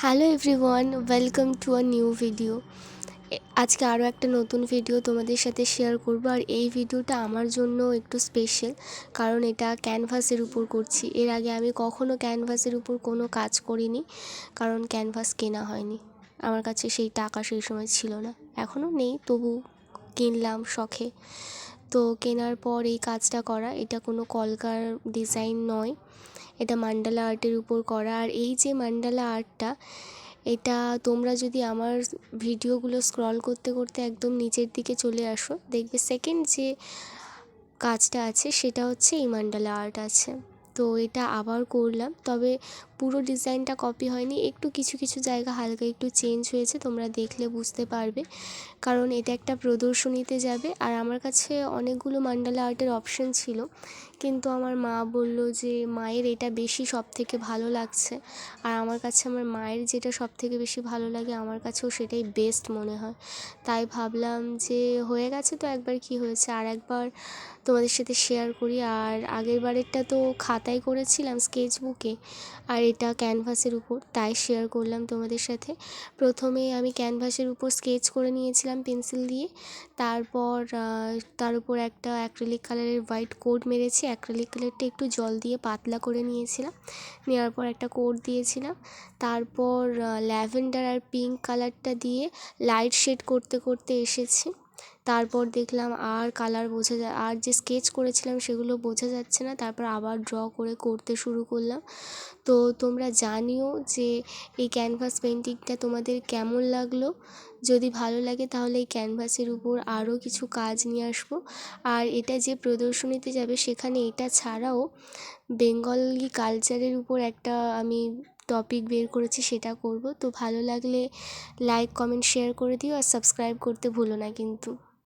Hello everyone, welcome to a new video. আজকে আরও একটা নতুন ভিডিও তোমাদের সাথে শেয়ার করব। আর এই ভিডিওটা আমার জন্য একটু স্পেশাল, কারণ এটা ক্যানভাসের উপর করছি। এর আগে আমি কখনো ক্যানভাসের উপর কোনো কাজ করিনি, কারণ ক্যানভাস কেনা হয়নি। আমার কাছে সেই টাকা সেই সময় ছিল না, এখনও নেই, তবু কিনলাম শখে। তো কেনার পর এই কাজটা করা, এটা কোনো কলকার ডিজাইন নয়, এটা মান্ডালা আর্টের উপর করা। আর এই যে মান্ডালা আর্টটা, এটা তোমরা যদি আমার ভিডিওগুলো স্ক্রল করতে করতে একদম নিচের দিকে চলে আসো, দেখবে সেকেন্ড যে কাজটা আছে সেটা হচ্ছে এই মান্ডালা আর্ট আছে। তো এটা আবার করলাম, তবে পুরো ডিজাইনটা কপি হয়নি, একটু কিছু কিছু জায়গা হালকা একটু চেঞ্জ হয়েছে, তোমরা দেখলে বুঝতে পারবে, কারণ এটা একটা প্রদর্শনীতে যাবে। আর আমার কাছে অনেকগুলো মান্ডালা আর্টের অপশন ছিল, কিন্তু আমার মা বলল যে মায়ের এটা বেশি সবথেকে ভালো লাগছে। আর আমার কাছে আমার মায়ের যেটা সবথেকে বেশি ভালো লাগে, আমার কাছেও সেটাই বেস্ট মনে হয়। তাই ভাবলাম যে হয়ে গেছে তো একবার, কি হয়েছে, আর একবার তোমাদের সাথে শেয়ার করি। আর আগের বারেরটা তো খাতায় করেছিলাম, স্কেচ বুকে, আর এটা ক্যানভাসের উপর, তাই শেয়ার করলাম তোমাদের সাথে। প্রথমে আমি ক্যানভাসের উপর স্কেচ করে নিয়েছিলাম পেন্সিল দিয়ে, তারপর তার উপর একটা অ্যাক্রিলিক কালারের হোয়াইট কোড মেরেছি। অ্যাক্রিলিক কালারটা একটু জল দিয়ে পাতলা করে নিয়েছিলাম, নেওয়ার পর একটা কোড দিয়েছিলাম। তারপর ল্যাভেন্ডার আর পিঙ্ক কালারটা দিয়ে লাইট শেড করতে করতে এসেছি। তারপর দেখলাম আর কালার আর যে স্কেচ করেছিলাম সেগুলো বোঝা যাচ্ছে না, তারপর আবার ড্র করে করতে শুরু করলাম। তো তোমরা জানিও যে এই ক্যানভাস পেন্টিংটা তোমাদের কেমন লাগলো। যদি ভালো লাগে তাহলে এই ক্যানভাসের উপর আরও কিছু কাজ নিয়ে আসবো। আর এটা যে প্রদর্শনীতে যাবে সেখানে এটা ছাড়াও বেঙ্গলি কালচারের উপর একটা আমি টপিক বের করেছি, সেটা করব। তো ভালো লাগলে লাইক, কমেন্ট, শেয়ার করে দিও, আর সাবস্ক্রাইব করতে ভুলো না কিন্তু।